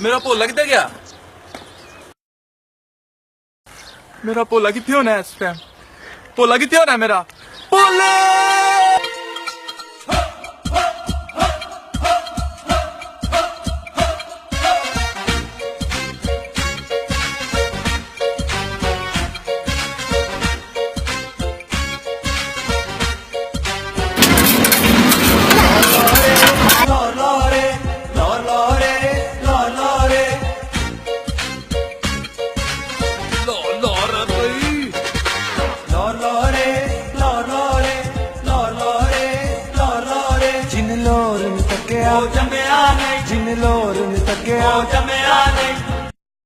मेरा भोला किधर गया? मेरा भोला कितने होना है इस टाइम? भोला कितने होना है मेरा? भोला! जिन लोर न तकिया जिन लोर न तकिया